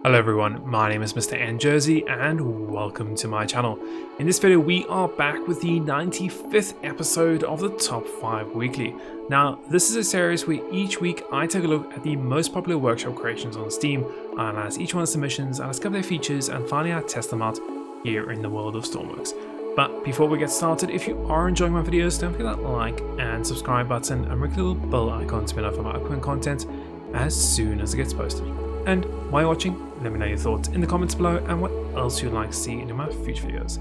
Hello everyone, my name is MrNJersey and welcome to my channel. In this video we are back with the 95th episode of the Top 5 Weekly. Now this is a series where each week I take a look at the most popular workshop creations on Steam, analyze each one's submissions, and discover their features, and finally I test them out here in the world of Stormworks. But before we get started, if you are enjoying my videos, don't forget that like and subscribe button and ring the little bell icon to be notified of my upcoming content as soon as it gets posted. And while you're watching, let me know your thoughts in the comments below and what else you'd like to see in my future videos.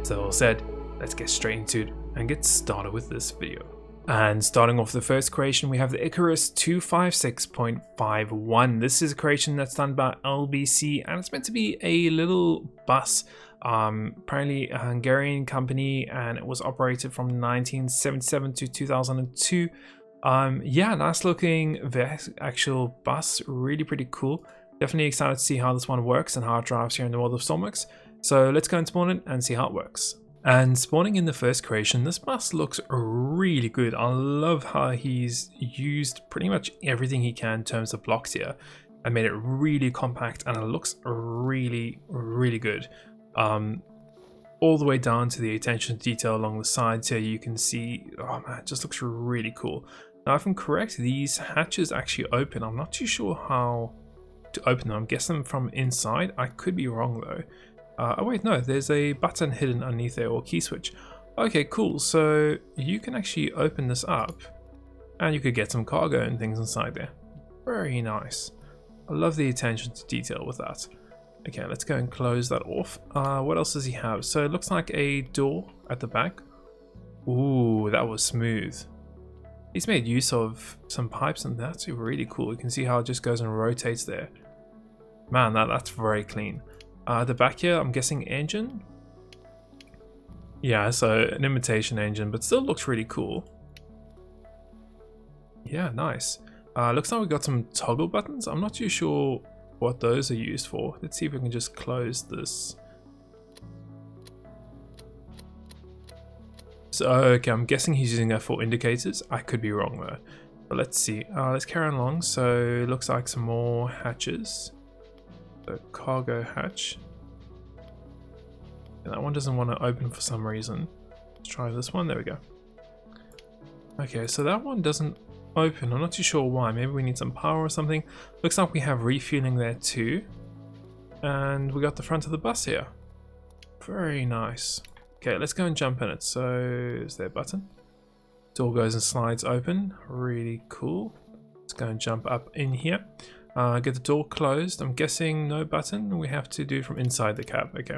So all said, let's get straight into it and get started with this video. And starting off the first creation, we have the Icarus 256.51. This is a creation that's done by LBC and it's meant to be a little bus. Apparently a Hungarian company, and it was operated from 1977 to 2002. Yeah, nice looking actual bus, really pretty cool. Definitely excited to see how this one works and how it drives here in the world of Stormworks. So let's go and spawn it and see how it works. And spawning in the first creation, this bus looks really good. I love how he's used pretty much everything he can in terms of blocks here and made it really compact, and it looks really good. All the way down to the attention to detail along the sides here, you can see, oh man, it just looks really cool. Now if I'm correct, these hatches actually open. I'm not too sure how to open them. I'm guessing from inside. I could be wrong though. Oh wait, no, there's a button hidden underneath there, or key switch. Okay, cool. So you can actually open this up and you could get some cargo and things inside there. Very nice. I love the attention to detail with that. Okay, let's go and close that off. What else does he have? So it looks like a door at the back. Ooh, that was smooth. He's made use of some pipes, and that's really cool. You can see how it just goes and rotates there. Man, that's very clean. The back here, I'm guessing engine? Yeah, so an imitation engine, but still looks really cool. Yeah, nice. Looks like we got some toggle buttons. I'm not too sure what those are used for. Let's see if we can just close this. So okay, I'm guessing he's using that for indicators. I could be wrong though, but let's see. Let's carry on along. So it looks like some more hatches. The cargo hatch, and that one doesn't want to open for some reason. Let's try this one. There we go. Okay, so that one doesn't open. I'm not too sure why. Maybe we need some power or something. Looks like we have refueling there too, and we got the front of the bus here. Very nice. Okay, let's go and jump in it. So is there a button? Door goes and slides open. Really cool. Let's go and jump up in here. Get the door closed. I'm guessing no button. We have to do it from inside the cab. Okay.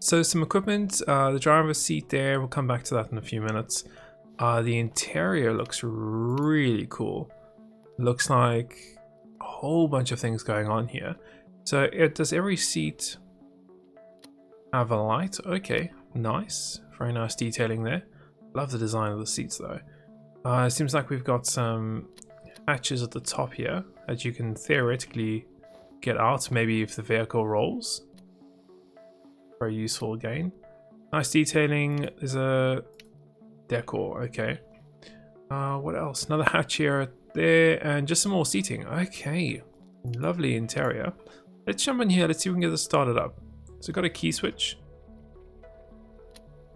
So some equipment. The driver's seat there. We'll come back to that in a few minutes. The interior looks really cool. Looks like a whole bunch of things going on here. So does every seat have a light? Okay, nice. Very nice detailing there. Love the design of the seats though. It seems like we've got some hatches at the top here that you can theoretically get out, maybe if the vehicle rolls. Very useful again. Nice detailing. There's a decor. Okay. What else? Another hatch here, there, and just some more seating. Okay. Lovely interior. Let's jump in here. Let's see if we can get this started up. So we've got a key switch.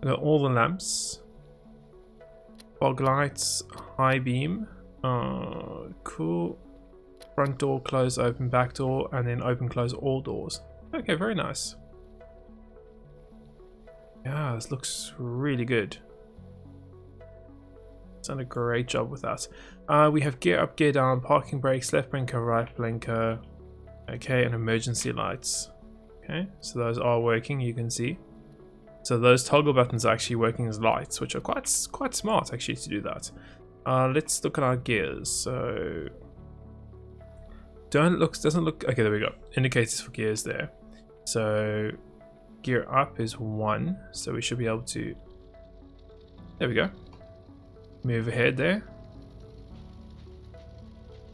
We've got all the lamps. Fog lights, high beam. Cool. Front door, close, open, back door, and then open, close all doors. Okay, very nice. Yeah, this looks really good. Done a great job with that. We have gear up, gear down, parking brakes, left blinker, right blinker. Okay, and emergency lights. Okay, so those are working, you can see. So those toggle buttons are actually working as lights, which are quite smart actually to do that. Let's look at our gears. So doesn't look okay. There we go. Indicators for gears there. So gear up is 1, so we should be able to. There we go. Move ahead there.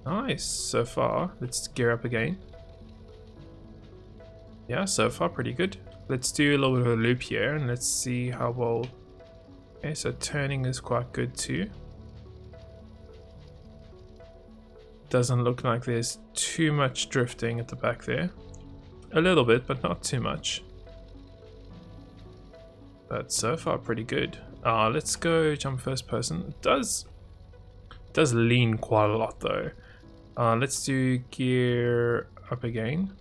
Nice so far. Let's gear up again. Yeah, so far pretty good. Let's do a little bit of a loop here and let's see how well. Okay, so turning is quite good too. doesn't look like there's too much drifting at the back there. A little bit, but not too much. But so far pretty good. Let's go jump first person. It does lean quite a lot though. Let's do gear up again.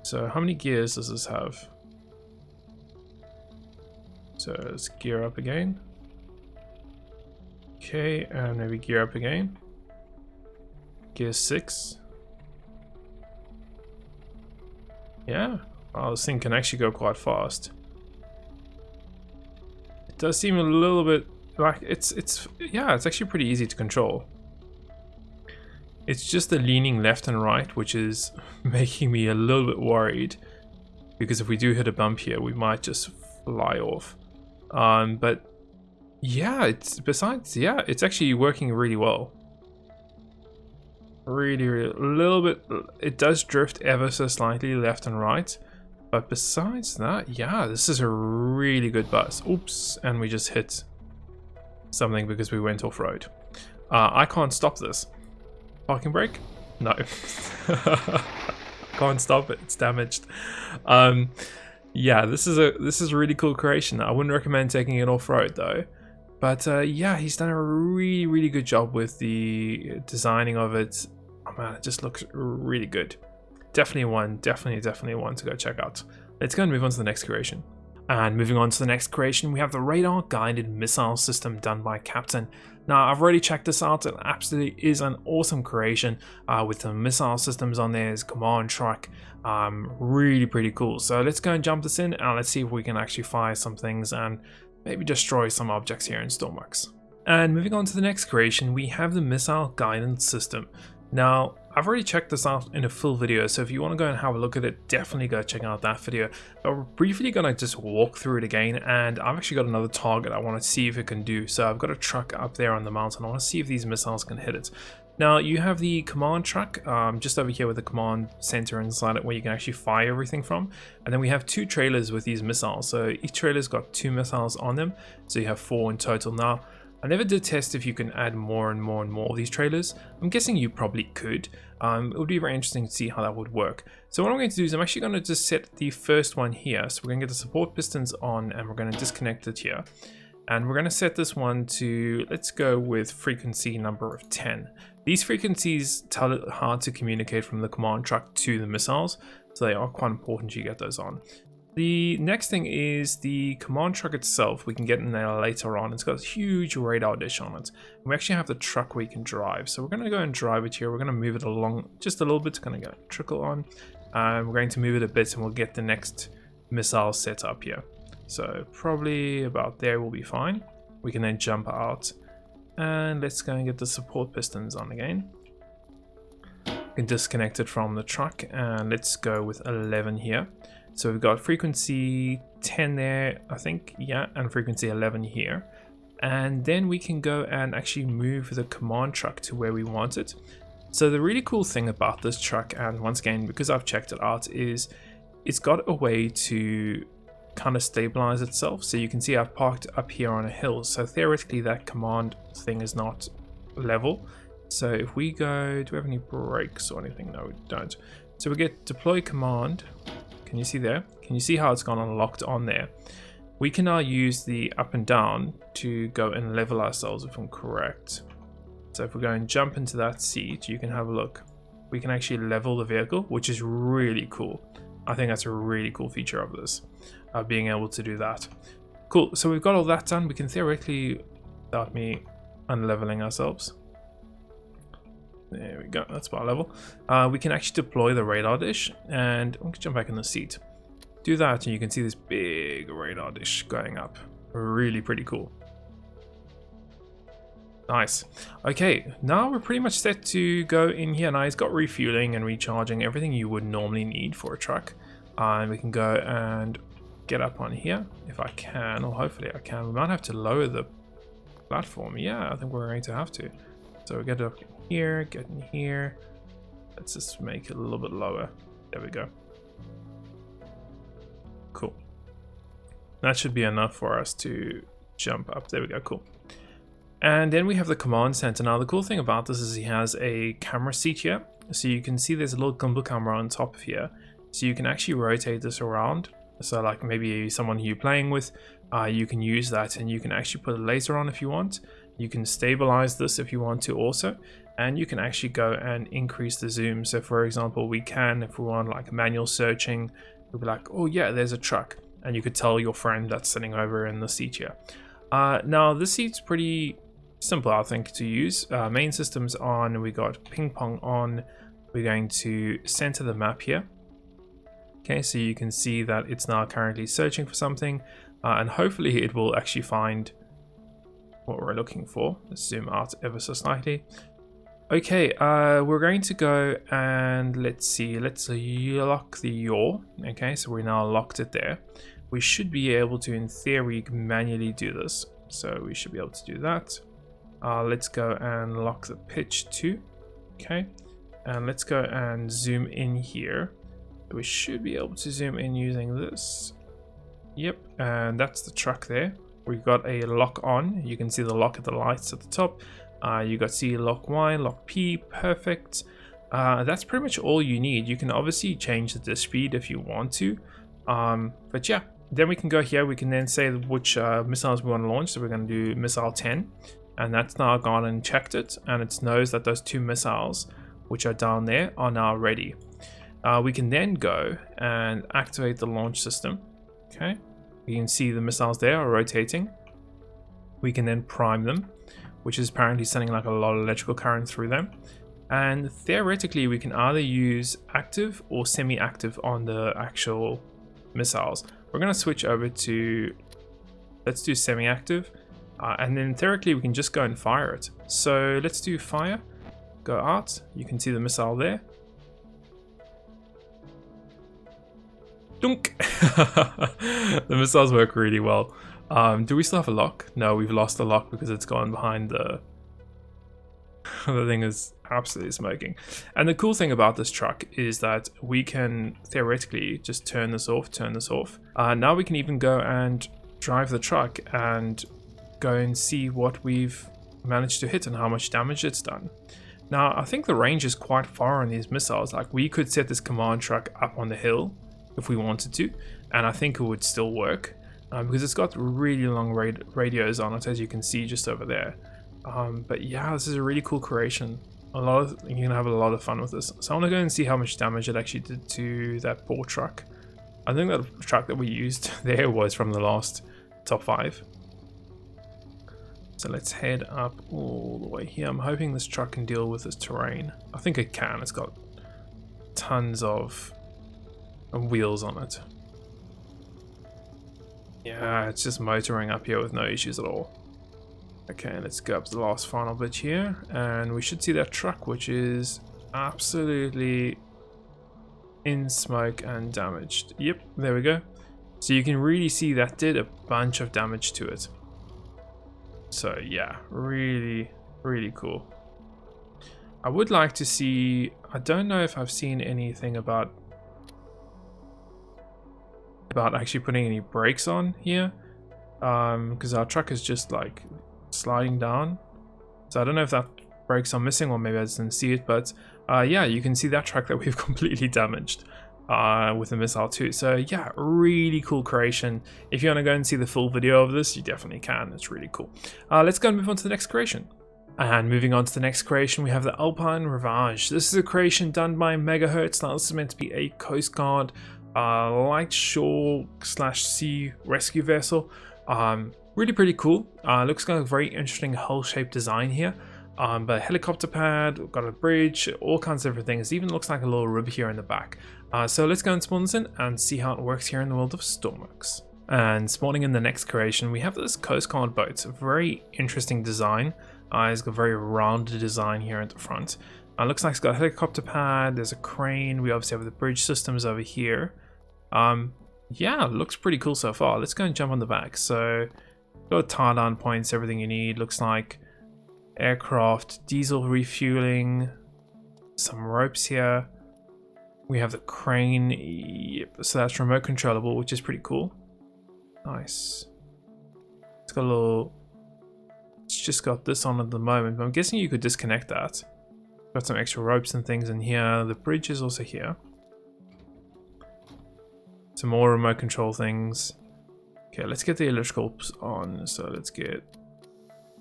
So how many gears does this have? So let's gear up again. Okay, and maybe gear up again. Gear 6. Yeah, this thing can actually go quite fast. It does seem a little bit like it's actually pretty easy to control. It's just the leaning left and right which is making me a little bit worried, because if we do hit a bump here we might just fly off. But yeah, it's actually working really well. Really a little bit, it does drift ever so slightly left and right, but besides that, yeah, this is a really good bus. Oops, and we just hit something because we went off-road. I can't stop this. Parking brake? No. Can't stop it, it's damaged. Yeah, this is a really cool creation. I wouldn't recommend taking it off-road though. But yeah, he's done a really good job with the designing of it. Oh man, it just looks really good. Definitely one to go check out. Let's go and move on to the next creation. And moving on to the next creation, we have the radar guided missile system done by Captain. Now, I've already checked this out. It absolutely is an awesome creation with the missile systems on there, his command truck. Really pretty cool. So let's go and jump this in and let's see if we can actually fire some things and maybe destroy some objects here in Stormworks. And moving on to the next creation, we have the missile guidance system. Now, I've already checked this out in a full video, so if you want to go and have a look at it, definitely go check out that video. But we're briefly going to just walk through it again, and I've actually got another target I want to see if it can do. So I've got a truck up there on the mountain. I want to see if these missiles can hit it. Now, you have the command truck just over here with the command center inside it where you can actually fire everything from. And then we have 2 trailers with these missiles. So each trailer's got 2 missiles on them. So you have 4 in total. Now, I never did test if you can add more and more of these trailers. I'm guessing you probably could. It would be very interesting to see how that would work. So what I'm going to do is I'm actually going to just set the first one here. So we're going to get the support pistons on and we're going to disconnect it here. And we're going to set this one to, let's go with frequency number of 10. These frequencies tell it how to communicate from the command truck to the missiles. So they are quite important you get those on. The next thing is the command truck itself. We can get in there later on. It's got a huge radar dish on it. And we actually have the truck we can drive. So we're going to go and drive it here. We're going to move it along just a little bit to kind of get trickle on. And we're going to move it a bit and we'll get the next missile set up here. So probably about there will be fine. We can then jump out. And let's go and get the support pistons on again. We can disconnect it from the truck. And let's go with 11 here. So we've got frequency 10 there, I think, yeah, and frequency 11 here. And then we can go and actually move the command truck to where we want it. So the really cool thing about this truck, and once again, because I've checked it out, is it's got a way to kind of stabilize itself. So you can see I've parked up here on a hill. So theoretically that command thing is not level. So if we go, do we have any brakes or anything? No, we don't. So we get deploy command. Can you see there? Can you see how it's gone unlocked on there? We can now use the up and down to go and level ourselves if I'm correct. So if we go and jump into that seat, you can have a look. We can actually level the vehicle, which is really cool. I think that's a really cool feature of this, being able to do that. Cool, so we've got all that done. We can theoretically start me unleveling ourselves. There we go, that's about level. We can actually deploy the radar dish, and we can jump back in the seat. Do that, and you can see this big radar dish going up. Really pretty cool. Nice. Okay, now we're pretty much set to go in here. Now it's got refueling and recharging, everything you would normally need for a truck. And we can go and get up on here, if I can, or hopefully I can. We might have to lower the platform. Yeah, I think we're going to have to. So we get up here, get in here. Let's just make it a little bit lower. There we go. Cool. That should be enough for us to jump up. There we go, cool. And then we have the command center. Now the cool thing about this is he has a camera seat here. So you can see there's a little gimbal camera on top of here. So you can actually rotate this around. So like maybe someone who you're playing with, you can use that, and you can actually put a laser on if you want. You can stabilize this if you want to also. And you can actually go and increase the zoom. So for example, we can, if we want like manual searching, we'll be like, oh yeah, there's a truck. And you could tell your friend that's sitting over in the seat here. Now this seat's pretty simple, I think, to use. Main systems on, we got ping pong on. We're going to center the map here. Okay, so you can see that it's now currently searching for something, and hopefully it will actually find what we're looking for. Let's zoom out ever so slightly. Okay, we're going to go and let's see, let's lock the yaw. Okay, so we now locked it there. We should be able to, in theory, manually do this. So we should be able to do that. Let's go and lock the pitch too. Okay, and let's go and zoom in here. We should be able to zoom in using this. Yep, and that's the truck there. We've got a lock on. You can see the lock at the lights at the top. You got C, lock Y, lock P, perfect. That's pretty much all you need. You can obviously change the disc speed if you want to. But yeah, then we can go here. We can then say which missiles we want to launch. So we're going to do missile 10. And that's now gone and checked it. And it knows that those 2 missiles, which are down there, are now ready. We can then go and activate the launch system. Okay, you can see the missiles there are rotating. We can then prime them, which is apparently sending like a lot of electrical current through them. And theoretically, we can either use active or semi-active on the actual missiles. We're going to switch over to, let's do semi-active. And then theoretically, we can just go and fire it. So let's do fire, go out. You can see the missile there. Dunk! The missiles work really well. Do we still have a lock? No, we've lost the lock because it's gone behind the... The thing is absolutely smoking. And the cool thing about this truck is that we can theoretically just turn this off, now we can even go and drive the truck and go and see what we've managed to hit and how much damage it's done. Now, I think the range is quite far on these missiles. Like, we could set this command truck up on the hill if we wanted to, and I think it would still work because it's got really long radios on it, as you can see just over there. But yeah, this is a really cool creation. You can have a lot of fun with this. So I want to go and see how much damage it actually did to that poor truck. I think that truck that we used there was from the last top 5. So let's head up all the way here. I'm hoping this truck can deal with this terrain. I think it can. It's got tons of wheels on it. Yeah, it's just motoring up here with no issues at all. Okay, let's go up to the last final bit here, and we should see that truck, which is absolutely in smoke and damaged. Yep, there we go. So you can really see that did a bunch of damage to it. So yeah, really, really cool. I would like to see, I don't know if I've seen anything about actually putting any brakes on here, because our truck is just like sliding down. So I don't know if that brakes are missing, or maybe I just didn't see it, but yeah, you can see that truck that we've completely damaged with the missile too. So yeah, really cool creation. If you want to go and see the full video of this, you definitely can. It's really cool. Let's go and move on to the next creation. And moving on to the next creation, we have the Alpine Rivage. This is a creation done by Megahertz. Now this is meant to be a Coast Guard light shore / sea rescue vessel. Really pretty cool. Looks like a very interesting hull-shaped design here. But a helicopter pad, got a bridge, all kinds of different things. It even looks like a little rib here in the back. So let's go and spawn this in and see how it works here in the world of Stormworks. And spawning in the next creation, we have this Coast Guard boat. It's a very interesting design. It's got a very rounded design here at the front. Looks like it's got a helicopter pad, there's a crane, we obviously have the bridge systems over here. Yeah, looks pretty cool so far. Let's go and jump on the back. So, got tie down points, everything you need. Looks like aircraft, diesel refueling, some ropes here. We have the crane, yep, so that's remote controllable, which is pretty cool. Nice. It's got a little, let's just got this on at the moment, but I'm guessing you could disconnect that. Got some extra ropes and things in here. The bridge is also here. Some more remote control things. Okay, let's get the electricals on. So let's get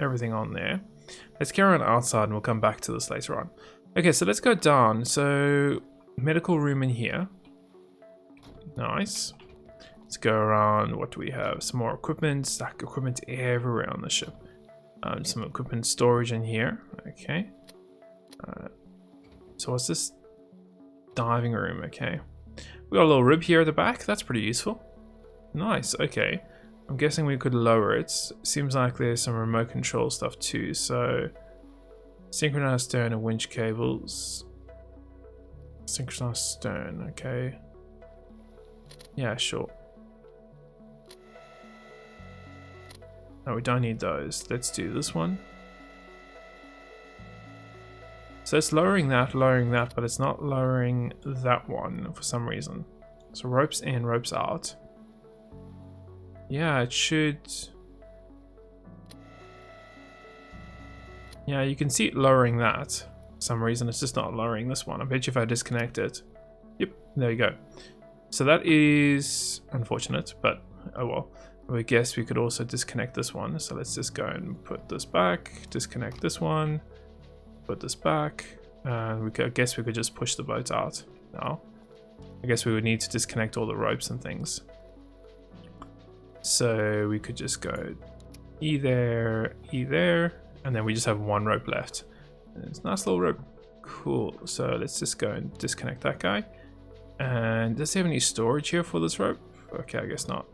everything on there. Let's carry on outside and we'll come back to this later on. Okay, so let's go down. So medical room in here. Nice. Let's go around. What do we have? Some more equipment. Stack equipment everywhere on the ship. Some equipment storage in here. Okay. So what's this? Diving room. Okay. We got a little rib here at the back. That's pretty useful. Nice. Okay. I'm guessing we could lower it. Seems like there's some remote control stuff too. So synchronized stern and winch cables. Synchronized stern. Okay. Yeah, sure. No, we don't need those. Let's do this one. So it's lowering that, but it's not lowering that one for some reason. So ropes in, ropes out. Yeah, it should. Yeah, you can see it lowering that. For some reason, it's just not lowering this one. I bet you if I disconnect it. Yep, there you go. So that is unfortunate, but oh well. I guess we could also disconnect this one. So let's just go and put this back, disconnect this one, put this back, and I guess we could just push the boat out now. I guess we would need to disconnect all the ropes and things. So we could just go E there, and then we just have one rope left. And it's a nice little rope. Cool. So let's just go and disconnect that guy. And does he have any storage here for this rope? Okay, I guess not.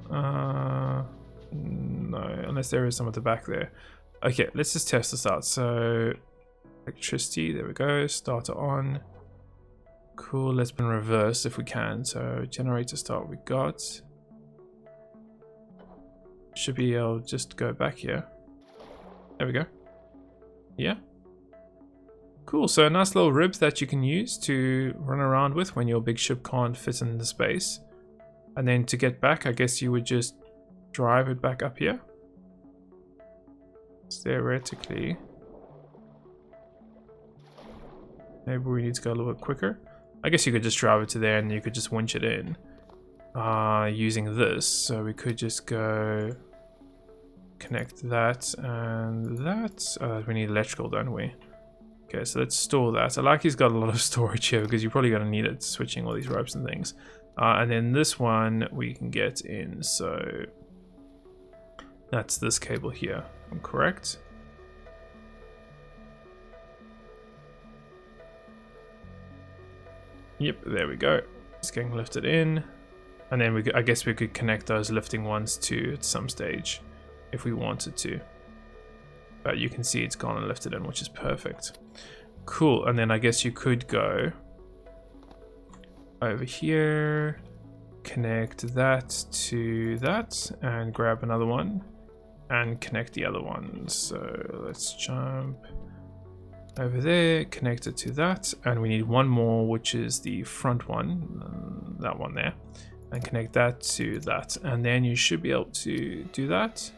No, unless there is some at the back there. Okay, let's just test this out. So electricity, there we go. Starter on. Cool, let's put in reverse if we can. So generator start we got. Should be able to just go back here. There we go. Yeah. Cool, so a nice little rib that you can use to run around with when your big ship can't fit in the space. And then to get back, I guess you would just drive it back up here. Theoretically. Maybe we need to go a little bit quicker. I guess you could just drive it to there and you could just winch it in. Using this. So we could just go connect that and that. We need electrical, don't we? Okay, so let's store that. I like he's got a lot of storage here because you're probably going to need it switching all these ropes and things. And then this one we can get in, so that's this cable here, I'm correct? Yep, there we go. It's getting lifted in. And then I guess we could connect those lifting ones too at some stage if we wanted to. But you can see it's gone and lifted in, which is perfect. Cool, and then I guess you could go over here, connect that to that, and grab another one, and connect the other one. So let's jump over there, connect it to that, and we need one more, which is the front one, that one there, and connect that to that, and then you should be able to do that.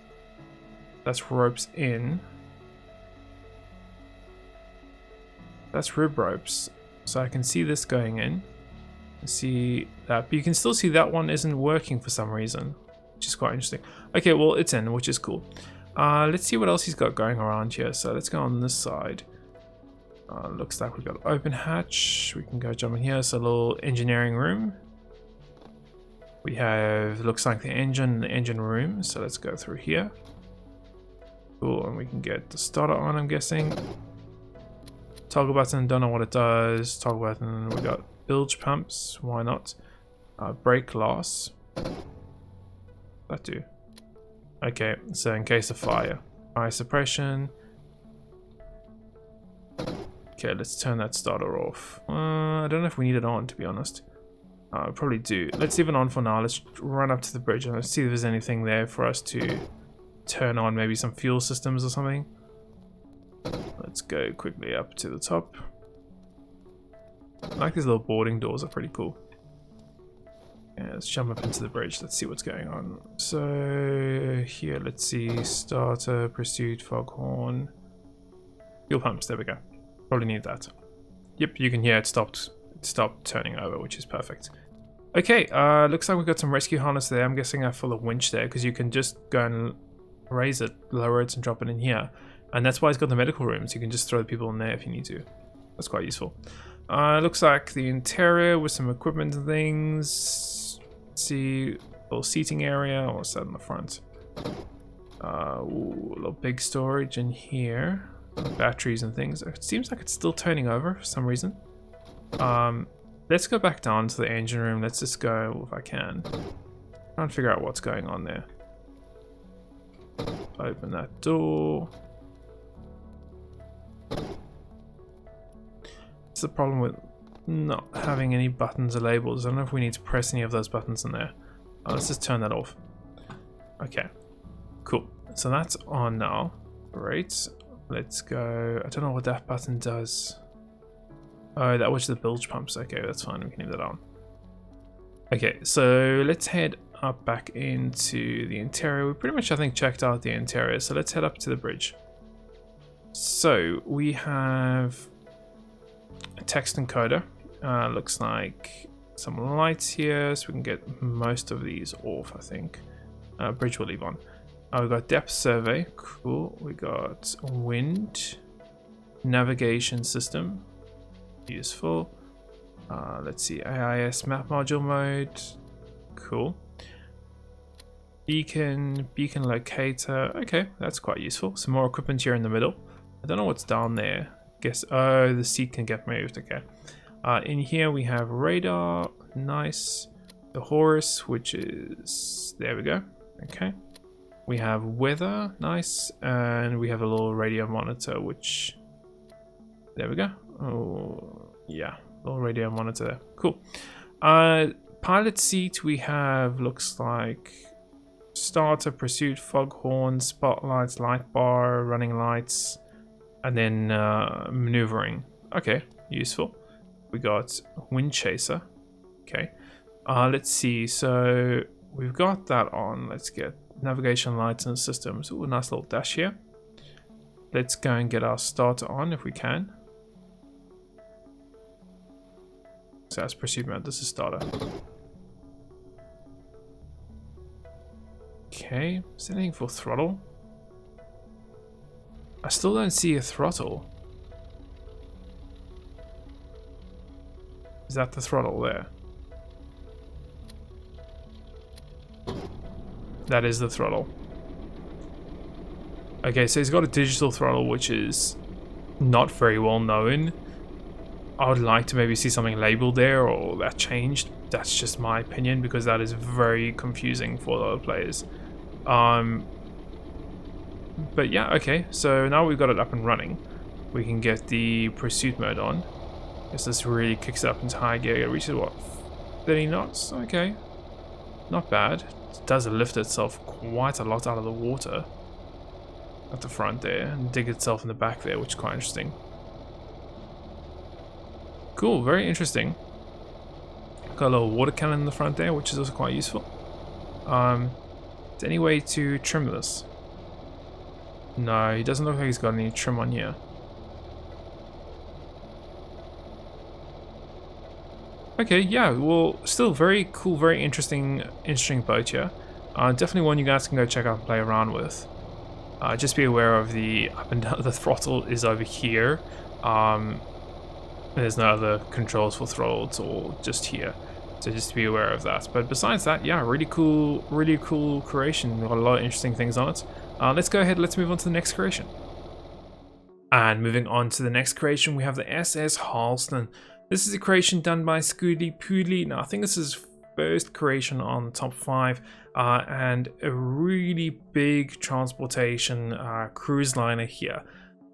That's ropes in. That's rib ropes, so I can see this going in. See that, but you can still see that one isn't working for some reason, which is quite interesting. Okay, well it's in, which is cool. Let's see what else he's got going around here. So let's go on this side. Looks like we've got open hatch. We can go jump in here. So a little engineering room. We have, looks like the engine room. So let's go through here. Cool, and we can get the starter on, I'm guessing. Toggle button, don't know what it does. Toggle button, we got bilge pumps, why not? Brake loss. That do. Okay, so in case of fire. Fire suppression. Okay, let's turn that starter off. I don't know if we need it on, to be honest. Probably do. Let's leave it on for now. Let's run up to the bridge and let's see if there's anything there for us to turn on. Maybe some fuel systems or something. Let's go quickly up to the top. I like these little boarding doors, are pretty cool. Yeah, let's jump up into the bridge. Let's see what's going on. So here, let's see, starter, pursuit, foghorn, fuel pumps. There we go. Probably need that. Yep, you can hear it stopped turning over, which is perfect. Okay, looks like we've got some rescue harness there. I'm guessing I full of winch there because you can just go and raise it, lower it, and drop it in here. And that's why it's got the medical rooms. You can just throw the people in there if you need to. That's quite useful. Looks like the interior with some equipment and things. Let's see, a little seating area. What's that in the front? Ooh, a little big storage in here. Batteries and things. It seems like it's still turning over for some reason. Let's go back down to the engine room. Let's just go, if I can, try and figure out what's going on there. Open that door. It's the problem with not having any buttons or labels. I don't know if we need to press any of those buttons in there. Let's just turn that off. Okay, cool. So that's on now. Great. Let's go. I don't know what that button does. Oh, that was the bilge pumps. Okay, that's fine. We can leave that on. Okay, so let's head up back into the interior. We pretty much, I think, checked out the interior. So let's head up to the bridge. So we have a text encoder. Looks like some lights here, so we can get most of these off, I think. Bridge will leave on. We got depth survey. Cool. We got wind. Navigation system. Useful. Let's see, AIS map module mode. Cool. Beacon locator. Okay, that's quite useful. Some more equipment here in the middle. I don't know what's down there. Guess, oh, the seat can get moved. Okay. In here we have radar. Nice. The horse, which is, there we go. Okay. We have weather. Nice. And we have a little radio monitor, which, there we go. Oh, yeah. Little radio monitor there. Cool. Pilot seat we have, looks like starter, pursuit, foghorn, spotlights, light bar, running lights, and then maneuvering. Okay, useful. We got wind chaser. Okay. Let's see. So we've got that on. Let's get navigation lights and systems. Ooh, nice little dash here. Let's go and get our starter on if we can. So that's pursuit mode. This is starter. Okay. Is there anything for throttle? I still don't see a throttle. Is that the throttle there? That is the throttle. Okay, so he's got a digital throttle, which is not very well known. I would like to maybe see something labeled there or that changed. That's just my opinion because that is very confusing for the other players. But yeah, okay. So now we've got it up and running. We can get the pursuit mode on. Guess this really kicks it up into high gear. It reaches what? 30 knots? Okay. Not bad. It does lift itself quite a lot out of the water at the front there and dig itself in the back there, which is quite interesting. Cool, very interesting. Got a little water cannon in the front there, which is also quite useful. Is there any way to trim this? No, he doesn't look like he's got any trim on here. Okay, yeah, well, still very cool, very interesting boat here. Definitely one you guys can go check out and play around with. Just be aware of the up and down. The throttle is over here. There's no other controls for throttle, it's all just here. So just be aware of that. But besides that, yeah, really cool creation. We've got a lot of interesting things on it. Let's go ahead, let's move on to the next creation. And moving on to the next creation, we have the SS Harleston. This is a creation done by Scoodly Poodly. Now, I think this is first creation on the top 5, and a really big transportation cruise liner here.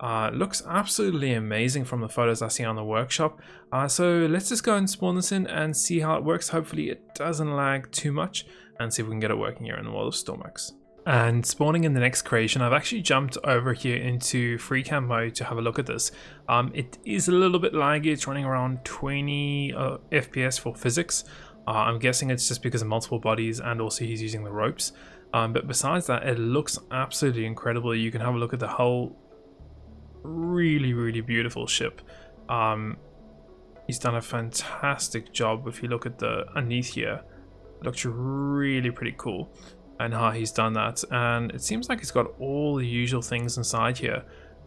Looks absolutely amazing from the photos I see on the workshop. So let's just go and spawn this in and see how it works. Hopefully it doesn't lag too much and see if we can get it working here in the world of Stormworks. And spawning in the next creation, I've actually jumped over here into free cam mode to have a look at this. It is a little bit laggy. It's running around 20 FPS for physics. I'm guessing it's just because of multiple bodies and also he's using the ropes. But besides that, it looks absolutely incredible. You can have a look at the whole really beautiful ship. He's done a fantastic job. If you look at the underneath here, it looks really pretty cool, and how he's done that. And it seems like it's got all the usual things inside here.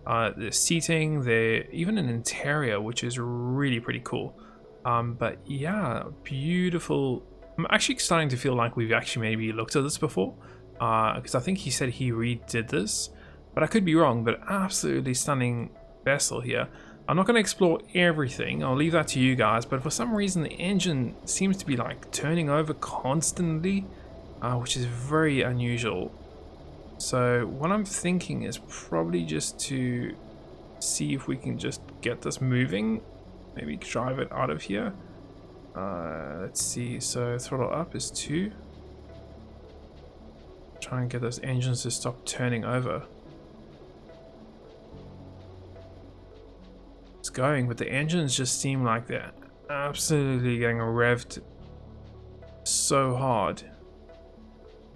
There's seating, there even an interior, which is really pretty cool. But yeah, beautiful. I'm actually starting to feel like we've actually maybe looked at this before, because I think he said he redid this, but I could be wrong. But absolutely stunning vessel here. I'm not going to explore everything, I'll leave that to you guys, but for some reason the engine seems to be like turning over constantly, which is very unusual. So what I'm thinking is probably just to see if we can just get this moving, maybe drive it out of here. Let's see, so throttle up is 2. Try and get those engines to stop turning over. Going, but the engines just seem like they're absolutely getting revved so hard.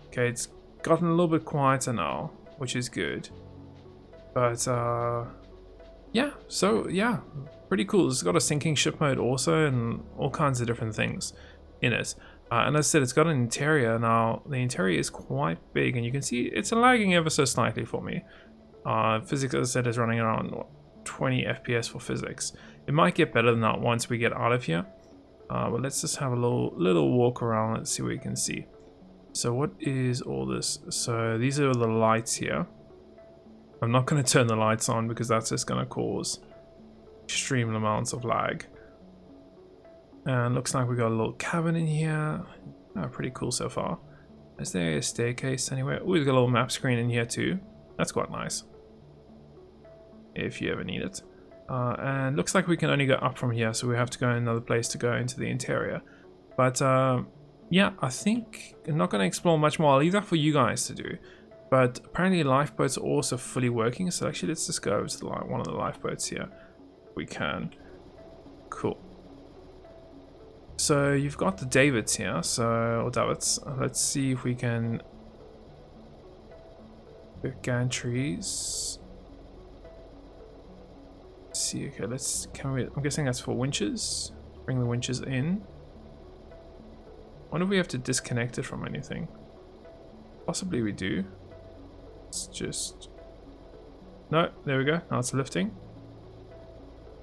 Okay, it's gotten a little bit quieter now, which is good. But yeah, so yeah, pretty cool. It's got a sinking ship mode also, and all kinds of different things in it. And as I said, it's got an interior now. The interior is quite big, and you can see it's lagging ever so slightly for me. Physics, as I said, is running around what, 20 FPS for physics. It might get better than that once we get out of here. But let's just have a little walk around. Let's see what we can see. So what is all this? So these are the lights here. I'm not going to turn the lights on because that's just going to cause extreme amounts of lag. And looks like we got a little cabin in here. Pretty cool so far. Is there a staircase anywhere? Oh, we've got a little map screen in here too. That's quite nice, if you ever need it. And looks like we can only go up from here, so we have to go another place to go into the interior. But yeah, I think I'm not going to explore much more. I'll leave that for you guys to do. But apparently lifeboats are also fully working, so actually let's just go over to one of the lifeboats here. We can. Cool. So you've got the Davids here, or Davids. Let's see if we can get gantries. See, okay, I'm guessing that's for winches. Bring the winches in. Wonder if we have to disconnect it from anything. Possibly we do. It's just... No, there we go. Now it's lifting.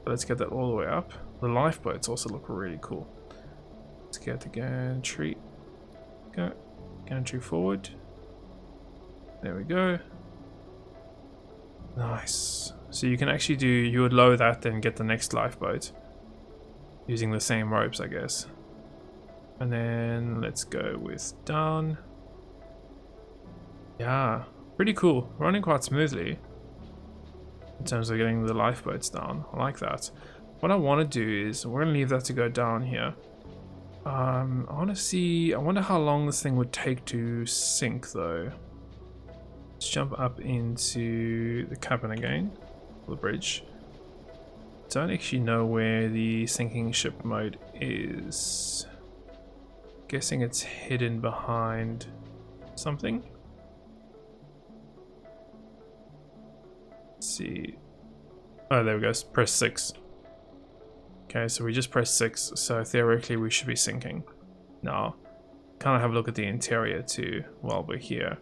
Let's get that all the way up. The lifeboats also look really cool. Let's get the gantry. Go. Gantry forward. There we go. Nice. So you can actually you would lower that, then get the next lifeboat. Using the same ropes, I guess. And then let's go with down. Yeah, pretty cool. Running quite smoothly. In terms of getting the lifeboats down. I like that. What I want to do is, we're going to leave that to go down here. I wonder how long this thing would take to sink though. Let's jump up into the cabin again. The bridge. Don't actually know where the sinking ship mode is. Guessing it's hidden behind something. Let's see. Oh, there we go. Press 6. Okay, so we just press 6, so theoretically we should be sinking. Now, kind of have a look at the interior too while we're here.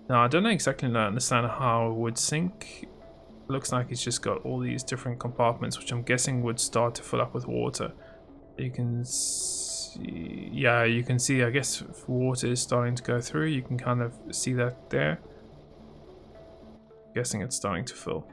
Now, I don't exactly understand how it would sink. It looks like it's just got all these different compartments, which I'm guessing would start to fill up with water. You can see, yeah, you can see, I guess, if water is starting to go through. You can kind of see that there. I'm guessing it's starting to fill.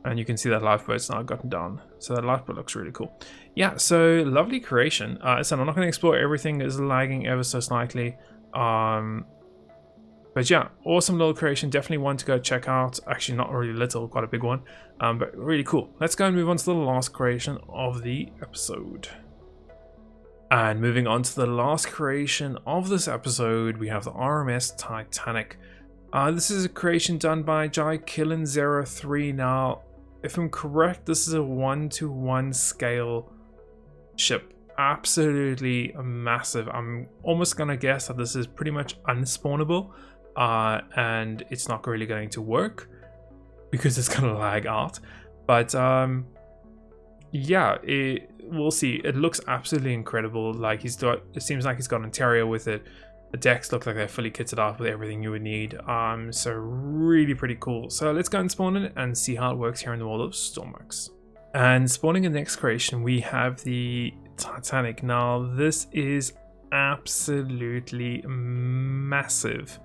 And you can see that lifeboat's now gotten down. So that lifeboat looks really cool. Yeah, so lovely creation. So I'm not going to explore everything. It's lagging ever so slightly. But yeah, awesome little creation. Definitely one to go check out. Actually, not really little, quite a big one. But really cool. Let's go and move on to the last creation of the episode. And moving on to the last creation of this episode, we have the RMS Titanic. This is a creation done by JaiKillen03. Now, if I'm correct, this is a 1:1 scale ship. absolutely massive. I'm almost gonna guess that this is pretty much unspawnable, and it's not really going to work because it's gonna lag out. But yeah, we'll see. It looks absolutely incredible. Like it seems like he's got interior with it. The decks look like they're fully kitted out with everything you would need. So really pretty cool. So let's go and spawn it and see how it works here in the world of Stormworks. And spawning in the next creation, we have the Titanic. Now this is absolutely massive.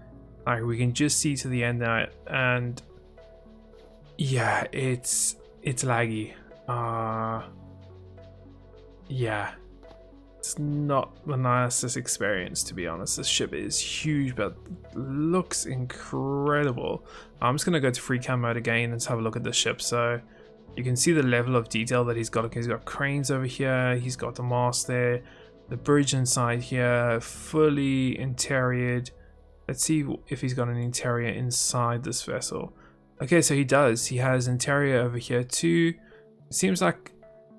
Like we can just see to the end now, and yeah, it's laggy. Yeah, it's not the nicest experience, to be honest. This ship is huge, but looks incredible. I'm just gonna go to free cam mode again and let's have a look at the ship. So you can see the level of detail that he's got. He's got cranes over here, he's got the mast there, the bridge inside here, fully interiored. Let's see if he's got an interior inside this vessel. Okay, so he does. He has interior over here too. It seems like,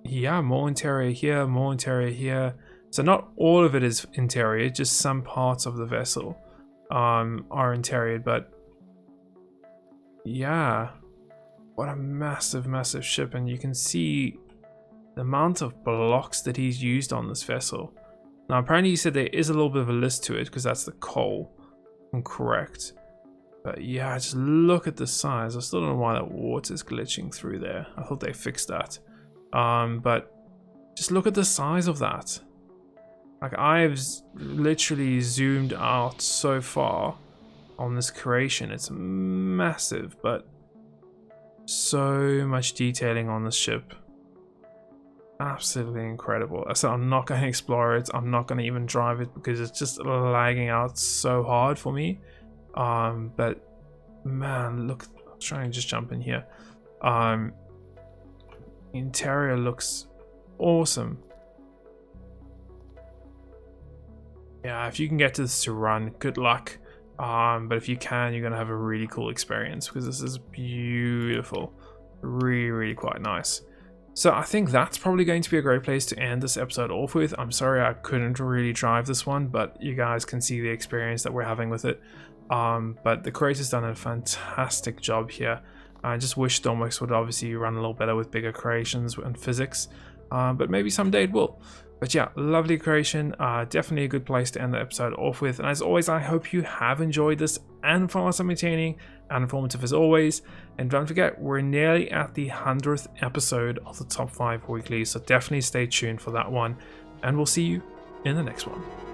yeah, more interior here, more interior here. So not all of it is interior, just some parts of the vessel are interior, but yeah, what a massive, massive ship. And you can see the amount of blocks that he's used on this vessel. Now, apparently he said there is a little bit of a list to it because that's the coal. I'm correct. But yeah, just look at the size. I still don't know why that water's glitching through there. I thought they fixed that. But just look at the size of that. Like, I've literally zoomed out so far on this creation. It's massive, but so much detailing on this ship. Absolutely incredible. I said I'm not going to explore it. I'm not going to even drive it because it's just lagging out so hard for me. But man, look, I'm trying to just jump in here. Interior looks awesome. Yeah, if you can get to this to run, good luck. But if you can, you're gonna have a really cool experience because this is beautiful. Really, really quite nice. So I think that's probably going to be a great place to end this episode off with. I'm sorry I couldn't really drive this one, but you guys can see the experience that we're having with it. But the creator's done a fantastic job here. I just wish Stormworks would obviously run a little better with bigger creations and physics, but maybe someday it will. But yeah, lovely creation, definitely a good place to end the episode off with. And as always, I hope you have enjoyed this and found it entertaining and informative as always. And don't forget, we're nearly at the 100th episode of the Top 5 Weekly, so definitely stay tuned for that one. And we'll see you in the next one.